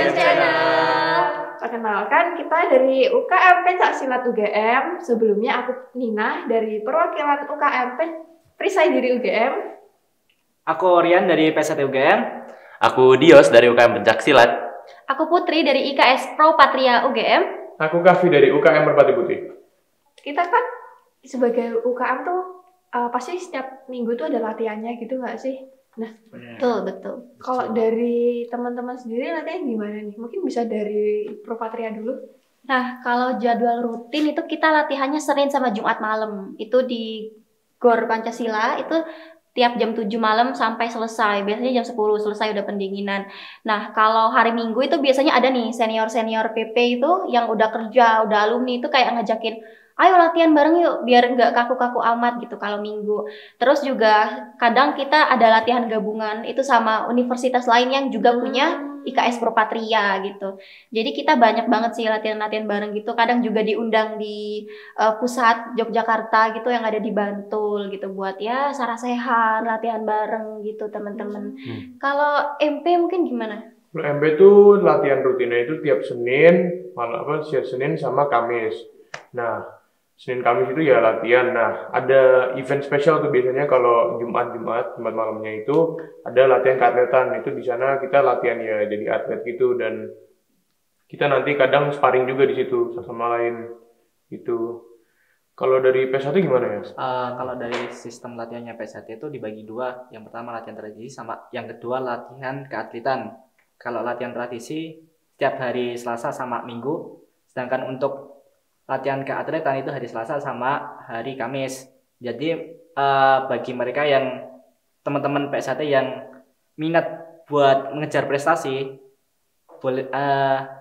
Science Channel. Perkenalkan, kita dari UKM Pencaksilat UGM. Sebelumnya aku Nina dari perwakilan UKM Perisai Diri UGM. Aku Rian dari PSAT UGM. Aku Dios dari UKM Pencaksilat. Aku Putri dari IKS Pro Patria UGM. Aku Kavi dari UKM Merpati Putih. Kita kan sebagai UKM tuh pasti setiap minggu tuh ada latihannya gitu nggak sih? Nah, Betul. kalau dari teman-teman sendiri latihan gimana nih? Mungkin bisa dari Pro Patria dulu. Nah, kalau jadwal rutin itu kita latihannya Senin sama Jumat malam. Itu di GOR Pancasila, itu tiap jam 7 malam sampai selesai. Biasanya jam 10 selesai udah pendinginan. Nah, kalau hari Minggu itu biasanya ada nih senior-senior PP itu yang udah kerja, udah alumni itu kayak ngajakin, ayo latihan bareng yuk, biar nggak kaku-kaku amat gitu kalau Minggu. Terus juga kadang kita ada latihan gabungan itu sama universitas lain yang juga punya IKS Pro Patria gitu. Jadi kita banyak banget sih latihan-latihan bareng gitu. Kadang juga diundang di pusat Yogyakarta gitu yang ada di Bantul gitu buat ya sarasehan, latihan bareng gitu teman-teman. Kalau MP mungkin gimana? Kalau MB tuh latihan rutinnya itu tiap Senin, setiap Senin sama Kamis. Nah, Senin Kamis itu ya latihan. Nah, ada event spesial tuh biasanya kalau Jumat malamnya itu ada latihan keatletan. Itu di sana kita latihan ya jadi atlet gitu, dan kita nanti kadang sparring juga di situ sama lain gitu. Kalau dari PSAT gimana ya? Kalau dari sistem latihannya PSAT itu dibagi dua. Yang pertama latihan tradisi sama yang kedua latihan keatletan. Kalau latihan tradisi setiap hari Selasa sama Minggu, sedangkan untuk latihan keatletan itu hari Selasa sama hari Kamis. Jadi bagi mereka yang teman-teman PSAT yang minat buat mengejar prestasi, boleh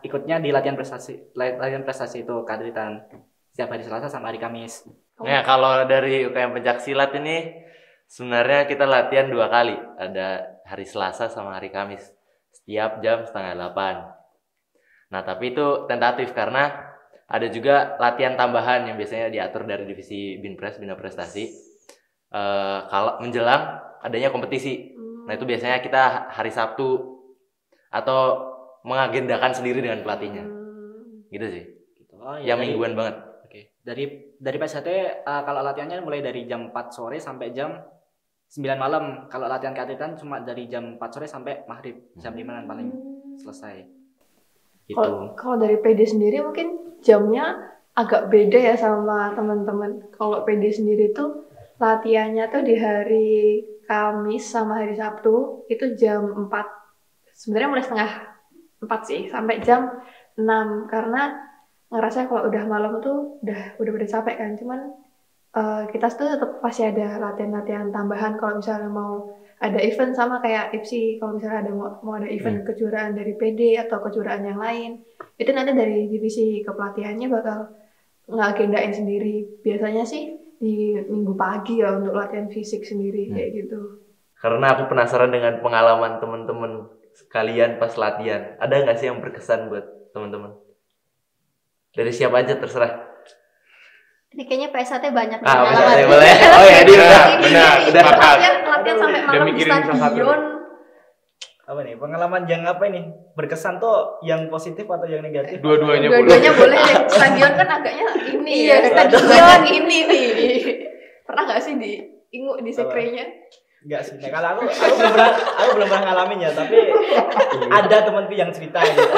ikutnya di latihan prestasi itu keatletan setiap hari Selasa sama hari Kamis. Nah, kalau dari UKM Pencaksilat ini sebenarnya kita latihan 2 kali. Ada hari Selasa sama hari Kamis. Setiap jam 7:30. Nah, tapi itu tentatif karena ada juga latihan tambahan yang biasanya diatur dari divisi Binpres, Bina Prestasi. Kalau menjelang adanya kompetisi. Nah, itu biasanya kita hari Sabtu atau mengagendakan sendiri dengan pelatihnya. Gitu sih. Oh, yang mingguan banget. Oke. Dari PSAT kalau latihannya mulai dari jam 4 sore sampai jam 9 malam. Kalau latihan keatletan cuma dari jam 4 sore sampai maghrib. Jam 5 paling selesai. Gitu. Kalau dari PD sendiri mungkin jamnya agak beda ya sama teman-teman. Kalau PD sendiri tuh latihannya tuh di hari Kamis sama hari Sabtu itu jam 4. Sebenarnya mulai setengah 4 sih sampai jam 6 karena ngerasa kalau udah malam tuh udah pada capek kan. Cuman kita tuh tetap pasti ada latihan-latihan tambahan kalau misalnya mau ada event sama kayak IPSI, kalau misalnya ada mau ada event kejuaraan dari PD atau kejuaraan yang lain, itu nanti dari divisi kepelatihannya bakal ngagendain sendiri. Biasanya sih di minggu pagi ya untuk latihan fisik sendiri kayak gitu. Karena aku penasaran dengan pengalaman teman-teman sekalian pas latihan. Ada nggak sih yang berkesan buat teman-teman? Dari siapa aja terserah. Ini kayaknya PSAT banyak PSAT boleh. Oh ya, dia benar. Latihan sampai malam di stadion. Apa nih? Pengalaman yang apa ini? Berkesan tuh yang positif atau yang negatif? Dua-duanya boleh. Stadion kan agaknya ini ya. Stadion ini nih. Pernah nggak sih diinguk di sekrenya? Enggak sih. Nah, kalau aku belum pernah ngalamin ya, tapi ada temanku yang cerita gitu.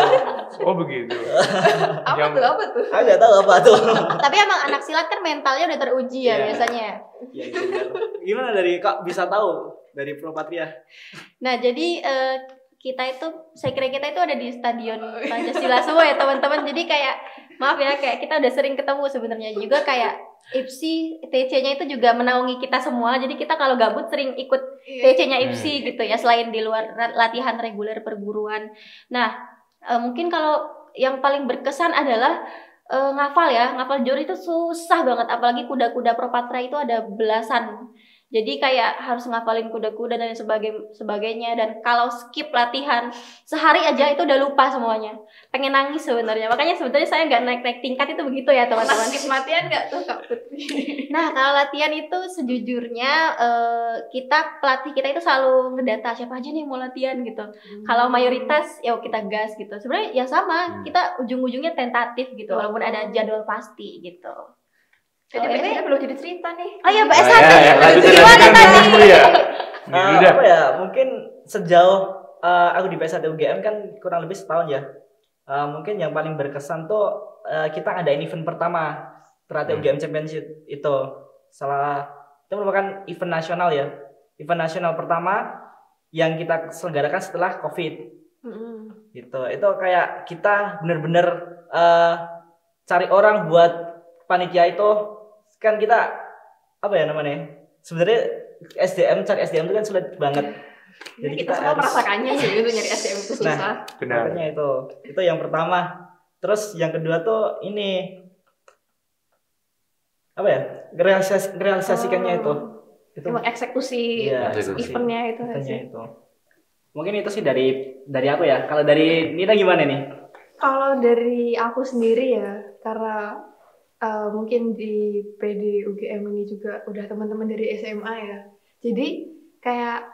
Oh begitu. Apa tuh? Aku nggak tahu apa tuh. Tapi emang anak silat kan mentalnya udah teruji ya biasanya. Ya, gimana dari Kak bisa tahu dari Pro Patria? Nah, jadi saya kira kita itu ada di Stadion Pancasila semua ya teman-teman. Jadi kayak maaf ya, kayak kita udah sering ketemu sebenarnya juga kayak IPSI, TC-nya itu juga menaungi kita semua. Jadi kita kalau gabut sering ikut TC-nya IPSI gitu ya, selain di luar latihan reguler perguruan. Nah, mungkin kalau yang paling berkesan adalah ngafal jor itu susah banget. Apalagi kuda-kuda Pro Patra itu ada belasan. Jadi kayak harus ngapalin kuda-kuda dan sebagainya. Dan kalau skip latihan sehari aja itu udah lupa semuanya. Pengen nangis sebenarnya. Makanya sebenarnya saya nggak naik tingkat itu begitu ya teman-teman. Skip latihan nggak tuh Kak Putri? Nah kalau latihan itu sejujurnya pelatih kita itu selalu ngedata siapa aja nih yang mau latihan gitu. Kalau mayoritas ya kita gas gitu. Sebenarnya ya sama, kita ujung-ujungnya tentatif gitu, walaupun ada jadwal pasti gitu. Jadi biasanya belum jadi cerita nih. Oh iya, Mbak S1 Gimana tadi? Apa ya? Mungkin sejauh aku di PS1 UGM kan kurang lebih setahun ya. Mungkin yang paling berkesan tuh kita ngadain event pertama Teratai UGM Championship itu. Itu merupakan event nasional ya. Event nasional pertama yang kita selenggarakan setelah COVID. Gitu. Itu kayak kita bener-bener cari orang buat panitia itu. Kan kita apa ya namanya? Sebenarnya cari SDM itu kan sulit banget. Jadi kita semua merasakannya sih itu nyari SDM itu susah. Nah, makanya itu yang pertama. Terus yang kedua tuh ini apa ya? Realisasikannya itu. Emang eksekusi eventnya itu. Mungkin itu sih dari aku ya. Kalau dari Nita gimana nih? Kalau dari aku sendiri ya, karena mungkin di PD UGM ini juga udah teman-teman dari SMA ya. Jadi kayak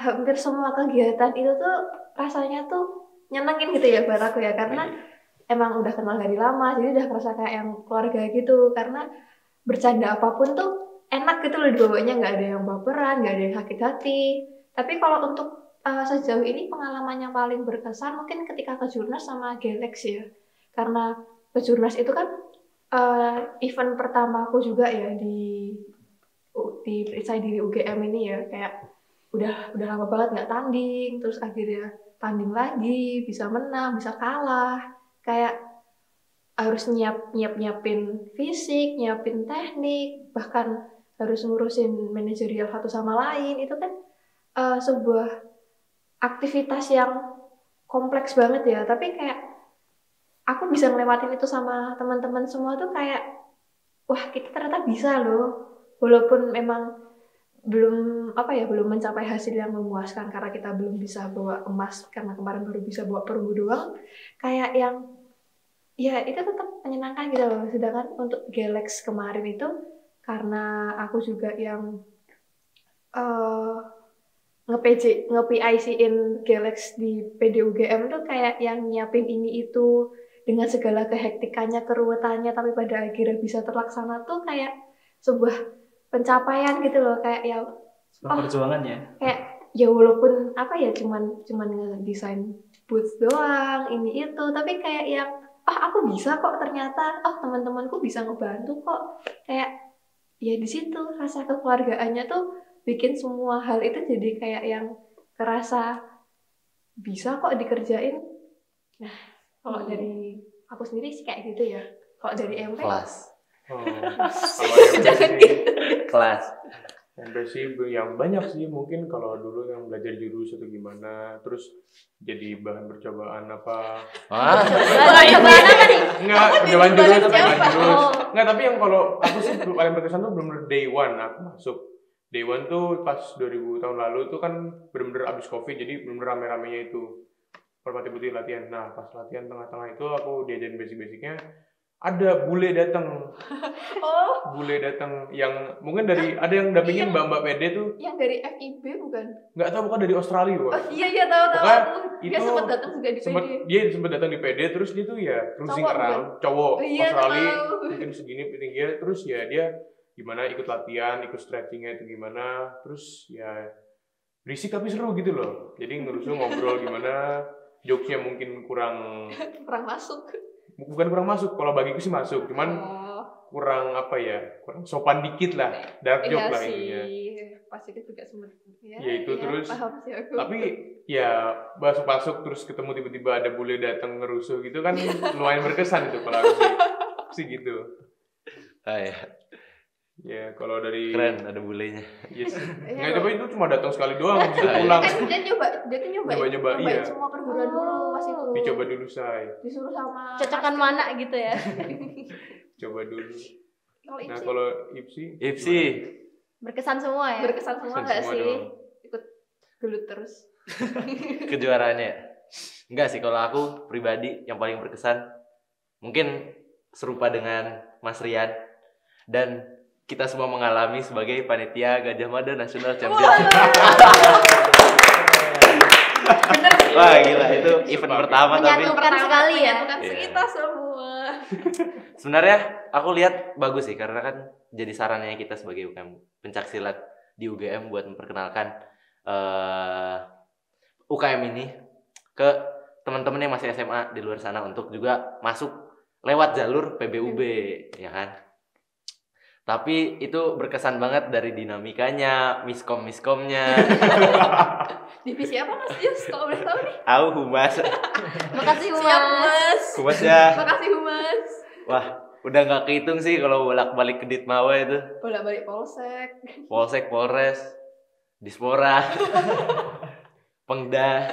hampir semua kegiatan itu tuh rasanya tuh nyenengin gitu ya buat aku ya, karena emang udah kenal dari lama, jadi udah merasa kayak yang keluarga gitu. Karena bercanda apapun tuh enak gitu loh dibawanya, nggak ada yang baperan, nggak ada yang sakit hati. Tapi kalau untuk sejauh ini pengalaman yang paling berkesan mungkin ketika ke Jurnas sama Galax ya, karena ke Jurnas itu kan event pertama aku juga ya di saya di UGM ini ya, kayak udah lama banget nggak tanding, terus akhirnya tanding lagi, bisa menang, bisa kalah, kayak harus nyiapin fisik, nyiapin teknik, bahkan harus ngurusin manajerial satu sama lain. Itu kan sebuah aktivitas yang kompleks banget ya, tapi kayak aku bisa ngelewatin itu sama teman-teman semua tuh kayak wah kita ternyata bisa loh, walaupun memang belum mencapai hasil yang memuaskan karena kita belum bisa bawa emas karena kemarin baru bisa bawa perunggu doang, kayak yang ya itu tetap menyenangkan gitu loh. Sedangkan untuk Galax kemarin itu karena aku juga yang nge-PIC-in Galax di PDUGM tuh kayak yang nyiapin ini itu dengan segala kehektikannya, keruwetannya, tapi pada akhirnya bisa terlaksana tuh kayak sebuah pencapaian gitu loh, kayak ya perjuangan ya. Kayak ya walaupun cuman ngedesain booth doang ini itu, tapi kayak yang aku bisa kok ternyata, teman-temanku bisa ngebantu kok, kayak ya di situ rasa kekeluargaannya tuh bikin semua hal itu jadi kayak yang kerasa bisa kok dikerjain. Nah kalau dari aku sendiri sih kayak gitu ya. Kalau dari MP Kelas. Jangan gitu. Kelas. MP sih yang banyak sih, mungkin kalau dulu yang belajar jurus atau gimana, terus jadi bahan percobaan apa. Enggak, percobaan jurus. Enggak, tapi yang kalau aku sih paling berkesan tuh benar-benar day one aku masuk. Day one tuh pas 2000 tahun lalu tuh kan benar-benar abis COVID, jadi benar-benar rame-ramenya itu Permati Putih latihan. Nah pas latihan tengah-tengah itu aku diajarin basic-basicnya, ada bule datang. Bule datang yang mungkin dari ada yang dampingin mbak-mbak PD tuh. Yang dari FIB bukan? Nggak tahu, bukan dari Australia bukan. Iya tahu. Dia Itu sempat datang juga di PD. Dia sempat datang di PD, terus dia tuh ya cruising around, cowok Australia mungkin segini tingginya, terus ya dia gimana ikut latihan, ikut stretchingnya itu gimana, terus ya berisik tapi seru gitu loh. Jadi ngerusuh ngobrol gimana, jokesnya mungkin kurang masuk. Bukan kurang masuk, kalau bagiku sih masuk, cuman kurang kurang sopan dikit lah, dark joke lah ininya. Pasti itu juga sempat terus paham sih aku. Tapi ya masuk terus ketemu tiba-tiba ada bule datang ngerusuh gitu kan lumayan berkesan itu kalau aku sih gitu. Ya kalau dari Keren ada bulenya. Yes. Nggak, tapi itu cuma datang sekali doang, habis itu pulang. Dia tuh nyobain semua perguruan dulu pas itu. Dicoba dulu say. Disuruh sama Cocokan mana gitu ya. Coba dulu. Kalau Nah kalau Ipsi Berkesan semua ya. Berkesan semua nggak Semua sih? dong. Ikut gelut terus. Kejuaraannya. Enggak sih, kalau aku pribadi yang paling berkesan mungkin serupa dengan Mas Rian, dan kita semua mengalami sebagai panitia Gajah Mada National Championship. Wah gila, itu event pertama tapi Menyatukan sekali ya. Menyatukan Iya. kita semua. sebenarnya aku lihat bagus sih, karena kan jadi sarannya kita sebagai UKM pencaksilat di UGM buat memperkenalkan UKM ini ke teman-teman yang masih SMA di luar sana untuk juga masuk lewat jalur PBUB, ya kan? Tapi itu berkesan banget dari dinamikanya, miskom-miskomnya. Divisi apa Mas Yus? Kalau boleh tahu nih. Tahu humas, Makasih Siap Mas. Mas. humasnya. Makasih Humas. Wah, udah nggak kehitung sih kalau bolak-balik ke Ditmawa itu. Bolak-balik polsek. Polsek, Polres, Dispora, Pengda.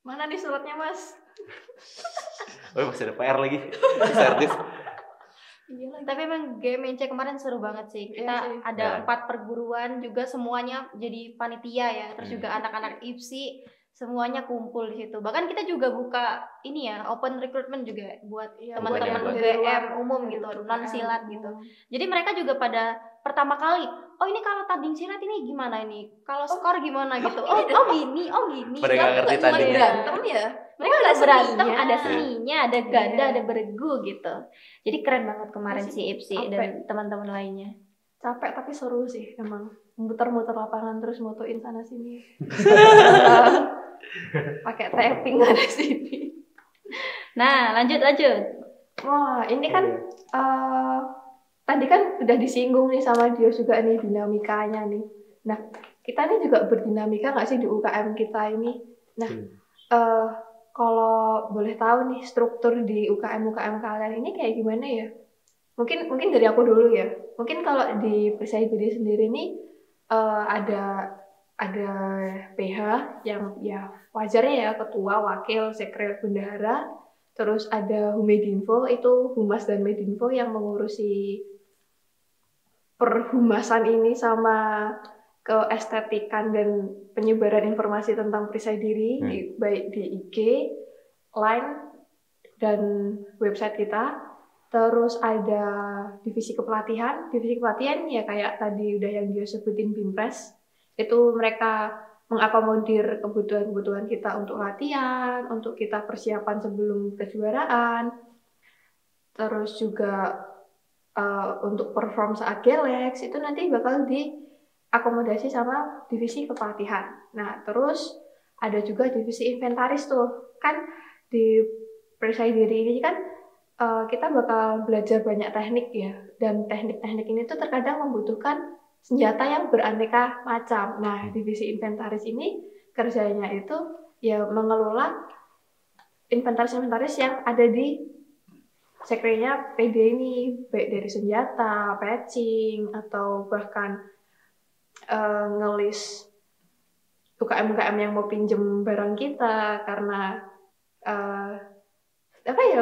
Mana nih suratnya Mas? Oh masih ada PR lagi. Servis. Iya lagi. Tapi emang GMNC kemarin seru banget sih. Iya Kita sih. ada Ya. 4 perguruan juga, semuanya jadi panitia ya. Terus juga anak-anak IPSI semuanya kumpul di situ. Bahkan kita juga buka ini ya, open recruitment juga buat Iya, teman-teman buat dari UGM luar. umum gitu, non silat gitu. Jadi mereka juga pada pertama kali, oh ini kalau tanding silat ini gimana ini? Kalau skor gimana gitu? Oh gini. Pada nggak ngerti Nggak cuma tandingnya. berantem ya. Mereka ada ada berantem, seninya. ada seninya, ada ganda, Iya. ada beregu gitu. Jadi keren banget kemarin Masih si IPSI capek. dan teman-teman lainnya. Capek tapi seru sih emang. Muter-muter lapangan terus motoin sana sini. Pakai tapping ada sini. Nah, lanjut. Wah, ini kan tadi kan udah disinggung nih sama dia juga nih dinamikanya nih. Nah, kita nih juga berdinamika nggak sih di UKM kita ini? Nah, kalau boleh tahu nih struktur di UKM kalian ini kayak gimana ya? Mungkin dari aku dulu ya. Mungkin kalau di Persai diri sendiri nih ada PH yang ya wajarnya ya, ketua, wakil, sekre, bendahara. Terus ada Humedinfo, itu Humas dan Medinfo yang mengurusi perhumasan ini sama keestetikan dan penyebaran informasi tentang perisai diri, baik di IG, Line, dan website kita. Terus ada divisi kepelatihan ya kayak tadi udah yang dia sebutin Bimpres, itu mereka mengakomodir kebutuhan kita untuk latihan, untuk kita persiapan sebelum kejuaraan, terus juga untuk perform saat Gelex itu nanti bakal diakomodasi sama divisi kepelatihan. Nah terus ada juga divisi inventaris tuh, kan di perisai diri ini kan kita bakal belajar banyak teknik ya, dan teknik-teknik ini tuh terkadang membutuhkan senjata yang beraneka macam. Nah, divisi inventaris ini kerjanya itu ya mengelola inventaris-inventaris yang ada di sekrenya PD ini, baik dari senjata, patching, atau bahkan ngelis UKM-UKM yang mau pinjem barang kita karena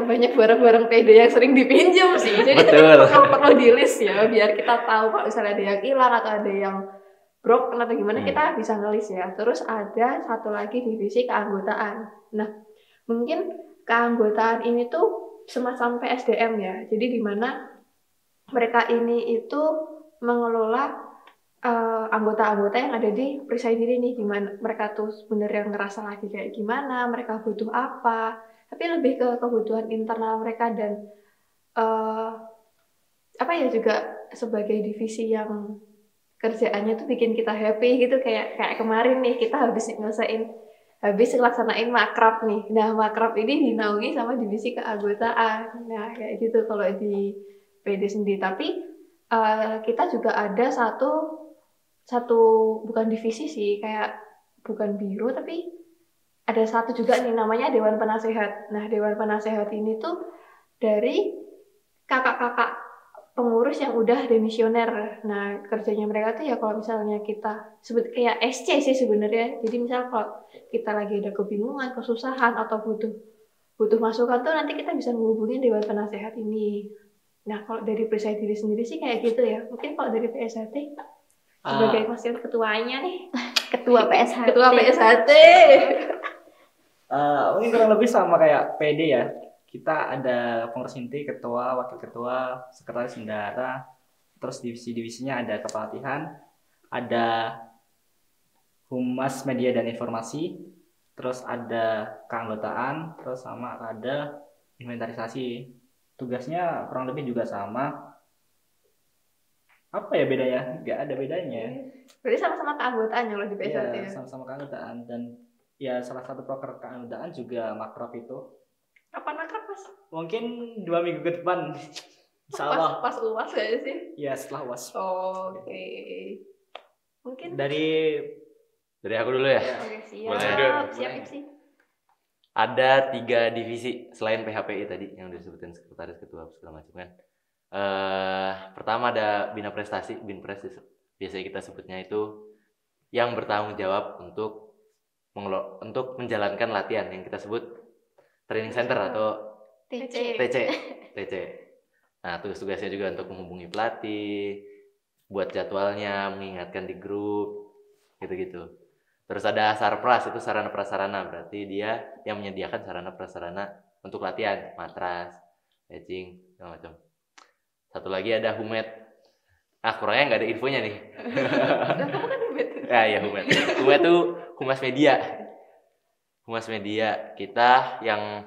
banyak barang-barang PD yang sering dipinjam sih. Jadi Betul. perlu di list ya biar kita tahu kalau misalnya ada yang hilang atau ada yang broken atau gimana kita bisa ngelis ya. Terus ada satu lagi divisi keanggotaan. Nah, mungkin keanggotaan ini tuh semacam PSDM ya. Jadi di mana mereka ini itu mengelola anggota-anggota yang ada di perisai diri nih, gimana mereka tuh sebenarnya ngerasa lagi kayak gimana, mereka butuh apa, tapi lebih ke kebutuhan internal mereka dan juga sebagai divisi yang kerjaannya tuh bikin kita happy gitu, kayak kemarin nih kita habis ngelaksanain makrab nih. Nah, makrab ini dinaungi sama divisi keanggotaan. Nah, kayak gitu kalau di PD sendiri. Tapi kita juga ada satu bukan divisi sih, kayak bukan biro, tapi ada satu juga nih namanya Dewan Penasehat. Nah, Dewan Penasehat ini tuh dari kakak-kakak pengurus yang udah demisioner. Nah, kerjanya mereka tuh ya kalau misalnya kita sebut kayak SC sih sebenarnya. Jadi misal kalau kita lagi ada kebingungan, kesusahan atau butuh masukan tuh nanti kita bisa menghubungi Dewan Penasehat ini. Nah, kalau dari perisai diri sendiri sih kayak gitu ya. Mungkin kalau dari PSHT Sebagai wakil ketuanya nih, ketua PSHT. Ketua PSHT. Mungkin kurang lebih sama kayak PD ya. Kita ada pengurus inti, ketua, wakil ketua, sekretaris bendahara, terus divisi-divisinya ada kepelatihan, ada humas media dan informasi, terus ada keanggotaan, terus sama ada inventarisasi. Tugasnya kurang lebih juga sama. Apa ya bedanya? Nggak ada bedanya. Berarti sama-sama keanggotaan ya kalau di PSHT Iya, ya. sama-sama keanggotaan, dan ya salah satu proker keanggotaan juga makrab itu. Kapan akrab Mas? Mungkin 2 minggu ke depan. Insyaallah. Pas UAS gak sih? Ya setelah UAS. Oke. Mungkin Dari Dari aku dulu ya. Oke, siap. Boleh. Siap sih. Ada 3 divisi selain PHPI tadi yang disebutin sekretaris, ketua segala macam kan. Pertama ada bina prestasi, binpres biasanya kita sebutnya itu, yang bertanggung jawab untuk menjalankan latihan yang kita sebut training center atau TC. TC. Nah, tugas-tugasnya juga untuk menghubungi pelatih, buat jadwalnya, mengingatkan di grup, gitu-gitu. Terus ada sarpras, itu sarana prasarana, berarti dia yang menyediakan sarana prasarana untuk latihan, matras, edging, segala macam. Satu lagi ada humet. Kurangnya nggak ada infonya nih. Kamu kan Ubed. Ya, humet. Humet itu humas media. Humas media kita yang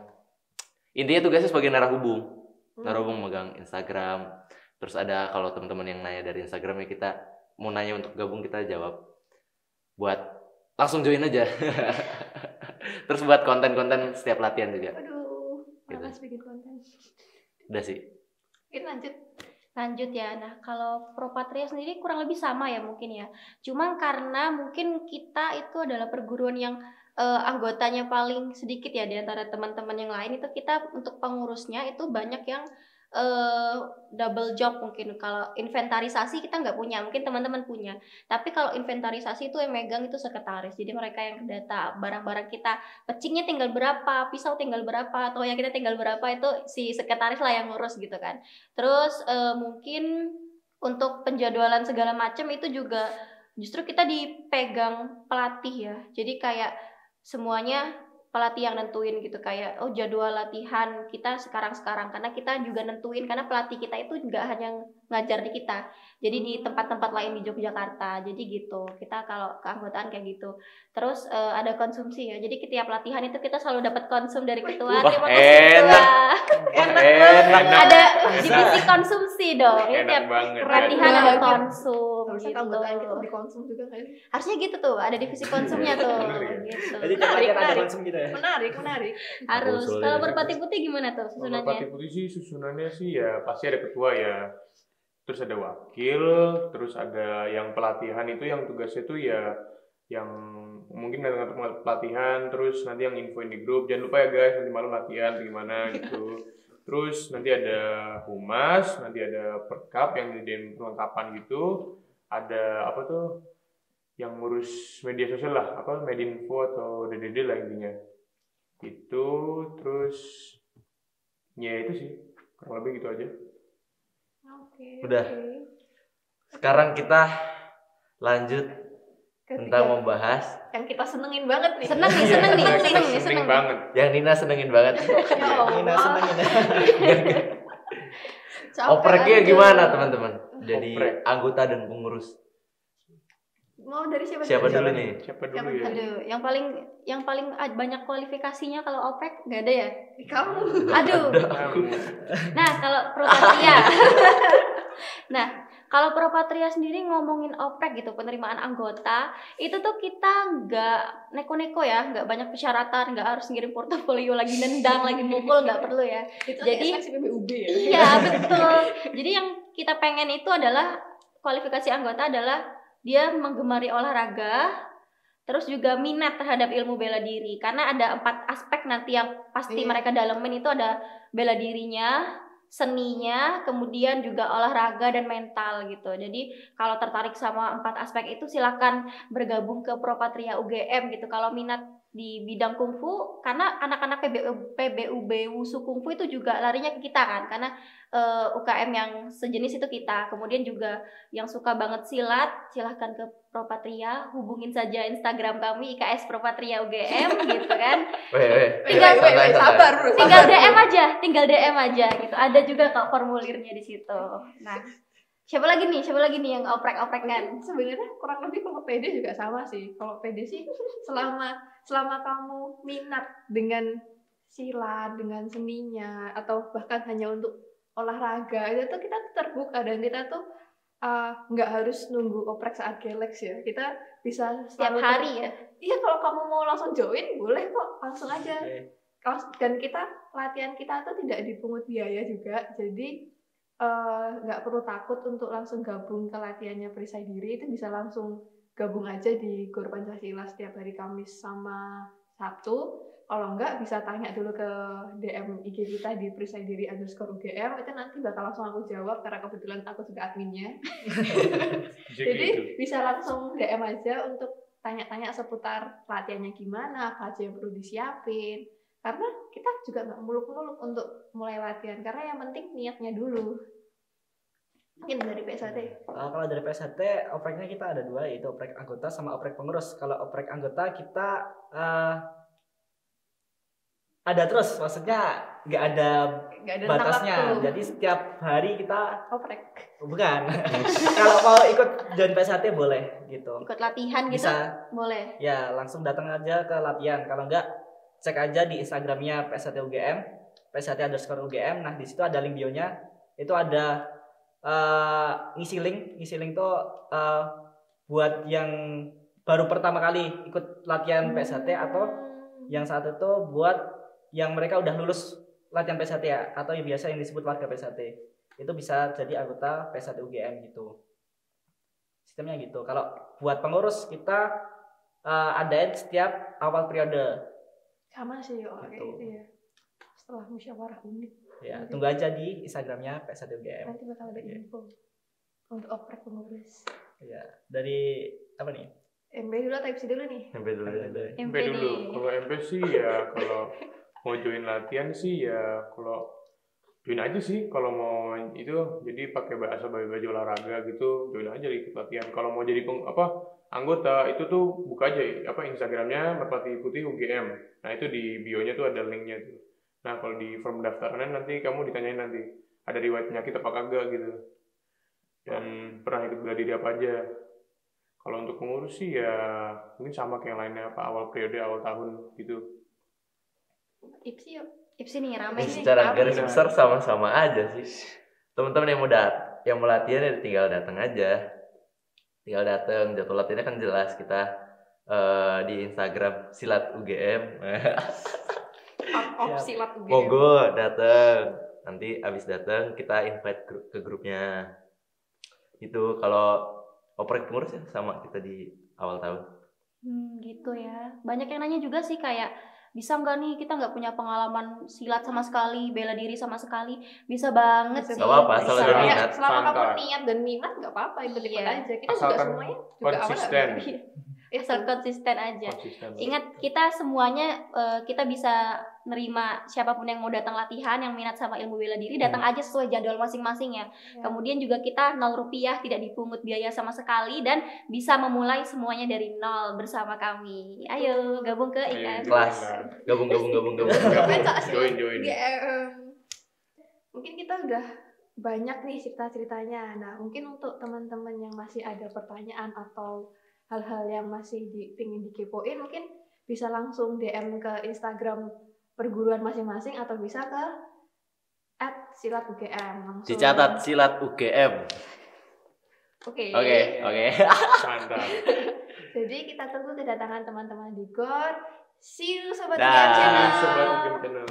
intinya tugasnya sebagai narahubung. Narahubung megang Instagram. Terus ada kalau teman-teman yang nanya dari Instagram ya, kita mau nanya untuk gabung, kita jawab. Buat langsung join aja. Terus buat konten-konten setiap latihan juga. Aduh, Gitu. malas bikin konten. Udah sih. Mungkin Lanjut ya. Nah, kalau Propatria sendiri kurang lebih sama ya mungkin ya. Cuma karena mungkin kita itu adalah perguruan yang anggotanya paling sedikit ya di antara teman-teman yang lain, itu kita untuk pengurusnya itu banyak yang double job mungkin. Kalau inventarisasi kita nggak punya, mungkin teman-teman punya. Tapi kalau inventarisasi itu yang megang itu sekretaris. Jadi mereka yang data barang-barang kita, pecingnya tinggal berapa, pisau tinggal berapa, atau yang kita tinggal berapa, itu si sekretaris lah yang ngurus gitu kan. Terus mungkin untuk penjadwalan segala macam itu juga justru kita dipegang pelatih ya. Jadi kayak semuanya pelatih yang nentuin gitu, kayak jadwal latihan kita sekarang karena kita juga nentuin, karena pelatih kita itu nggak hanya ngajar di kita, jadi di tempat-tempat lain di Yogyakarta. Jadi gitu, kita kalau keanggotaan kayak gitu. Terus ada konsumsi ya, jadi tiap latihan itu kita selalu dapat konsum dari ketua. Terima kasih ketua. Enak. Ada divisi konsumsi dong. Ini Enak tiap banget. latihan ada Enak. konsum harusnya gitu. keanggotaan kita dikonsum juga kan. Harusnya gitu tuh, ada divisi konsumnya tuh. Bener ya? Gitu. Jadi tiap latihan ada menarik. konsum gitu ya. Menarik. Harus. Usulnya Kalau gitu. Merpati Putih gimana tuh Kalau susunannya? Merpati Putih sih susunannya sih ya pasti ada ketua ya. Terus ada wakil, terus ada yang pelatihan itu yang tugasnya itu ya yang mungkin ngatur pelatihan, terus nanti yang infoin di grup. Jangan lupa ya guys, nanti malam latihan gimana gitu. Terus nanti ada humas, nanti ada perkap yang nyediain perlengkapan gitu. Ada apa tuh yang ngurus media sosial lah, apa Medinfo atau DDD lah intinya. Itu terus ya itu sih kurang lebih gitu aja. Oke. Udah. Sekarang kita lanjut tentang membahas yang kita senengin banget nih. Seneng nih. Seneng banget. yang Nina senengin banget. Ya Allah. Ini senengin ya. Capek Opreknya aja. gimana teman-teman? Jadi Oprek. anggota dan pengurus. Mau dari siapa? Siapa dulu? dulu nih? Siapa dulu ya? Aduh, yang paling banyak kualifikasinya kalau oprek nggak ada ya? Kamu. Aduh. Kamu. Nah, kalau Propatria. Nah, kalau Propatria sendiri ngomongin oprek gitu, penerimaan anggota, itu tuh kita nggak neko-neko ya, nggak banyak persyaratan, nggak harus ngirim portofolio lagi nendang, lagi mukul, nggak perlu ya. Itu Jadi- seleksi PBUB ya. Iya, betul. Jadi yang kita pengen itu adalah kualifikasi anggota adalah dia menggemari olahraga, terus juga minat terhadap ilmu bela diri. Karena ada 4 aspek nanti yang pasti Iya. mereka dalemin, itu ada bela dirinya, seninya, kemudian juga olahraga dan mental gitu. Jadi kalau tertarik sama 4 aspek itu silakan bergabung ke Propatria UGM gitu. Kalau minat di bidang kungfu, karena anak-anak PBUB Wusu Kungfu itu juga larinya ke kita kan, karena UKM yang sejenis itu kita. Kemudian juga yang suka banget silat, silahkan ke Propatria, hubungin saja Instagram kami IKS Propatria UGM gitu kan. Tinggal DM aja gitu. Ada juga kok formulirnya di situ. Nah, siapa lagi nih yang oprek-oprek kan? Sebenarnya kurang lebih kalau PD juga sama sih. Kalau PD sih selama kamu minat dengan silat, dengan seninya, atau bahkan hanya untuk olahraga, itu tuh kita tuh terbuka dan kita tuh nggak harus nunggu oprek saat Galax ya. Kita bisa Setiap hari ya. Iya, kalau kamu mau langsung join boleh kok, langsung aja. Dan latihan kita tuh tidak dipungut biaya juga, jadi nggak perlu takut untuk langsung gabung ke latihannya perisai diri. Itu bisa langsung gabung aja di Gor Pancasila setiap hari Kamis sama Sabtu. Kalau enggak, bisa tanya dulu ke DM IG kita di perisai diri _UGM. Itu nanti bakal langsung aku jawab karena kebetulan aku juga adminnya. Jadi bisa langsung DM aja untuk tanya-tanya seputar latihannya gimana, apa aja yang perlu disiapin. Karena kita juga nggak muluk-muluk untuk mulai latihan, karena yang penting niatnya dulu. Mungkin dari PSHT. Kalau dari PSHT, opreknya kita ada 2, yaitu oprek anggota sama oprek pengurus. Kalau oprek anggota kita ada terus, maksudnya nggak ada batasnya. Jadi setiap hari kita oprek. Bukan. Kalau mau ikut join PSHT boleh gitu. Ikut latihan gitu bisa, boleh. Ya, langsung datang aja ke latihan. Kalau enggak, cek aja di Instagramnya PSHT UGM, PSHT_UGM. Nah, di situ ada link bionya. Itu ada ngisi link tuh buat yang baru pertama kali ikut latihan PSHT, atau yang satu tuh buat yang mereka udah lulus latihan PSHT ya, atau yang biasa yang disebut warga PSHT. Itu bisa jadi anggota PSHT UGM gitu. Sistemnya gitu. Kalau buat pengurus kita adain setiap awal periode. Sama sih kayak gitu ya. Setelah musyawarah unit. Ya, tunggu aja di Instagramnya PSHT UGM. Nanti bakal ada info untuk oprek pengurus. Ya, dari apa nih? MB dulu atau MC dulu nih? MP dulu. MP dulu. Kalau MP sih ya kalau mau join latihan sih ya kalau join aja sih. Kalau mau itu jadi pakai baju olahraga gitu, join aja ikut latihan. Kalau mau jadi anggota itu tuh buka aja Instagramnya Merpati Putih UGM. Nah, itu di bio-nya tuh ada linknya tuh. Nah, kalau di form pendaftaran nanti kamu ditanyain nanti ada riwayat penyakit apa kagak gitu. Dan pernah ikut bela diri apa aja. Kalau untuk pengurus sih ya mungkin sama kayak yang lainnya, awal periode, awal tahun gitu. Ipsi nih rame nih. Secara garis besar sama-sama aja sih. Teman-teman yang mau latihan ya tinggal datang aja. Tinggal datang, jadwal latihannya kan jelas, kita di Instagram Silat UGM. Silat UGM. Monggo datang. Nanti abis datang kita invite ke grupnya. Itu kalau oprek pengurus ya sama kita di awal tahun. Gitu ya. Banyak yang nanya juga sih kayak bisa nggak nih, kita nggak punya pengalaman silat sama sekali, bela diri sama sekali. Bisa banget sih. Gak apa-apa, asal ada minat. Selama kamu niat dan minat nggak apa-apa, ikut-ikut aja. Kita juga semuanya juga konsisten. Asal konsisten aja. Ingat, kita semuanya kita bisa nerima siapapun yang mau datang latihan, yang minat sama ilmu bela diri, datang aja sesuai jadwal masing-masing ya. Kemudian juga kita 0 rupiah, tidak dipungut biaya sama sekali, dan bisa memulai semuanya dari nol bersama kami. Ayo gabung ke IKS. Kelas. Gabung. Join. Mungkin kita udah banyak nih cerita-ceritanya. Nah, mungkin untuk teman-teman yang masih ada pertanyaan atau hal-hal yang masih pingin dikepoin, mungkin bisa langsung DM ke Instagram perguruan masing-masing atau bisa ke @silatugm langsung. Dicatat Silat UGM. Oke. Mantap. Jadi kita tunggu kedatangan teman-teman di GOR. See you Sobat Dah. UGM Channel. Sobat UGM Channel.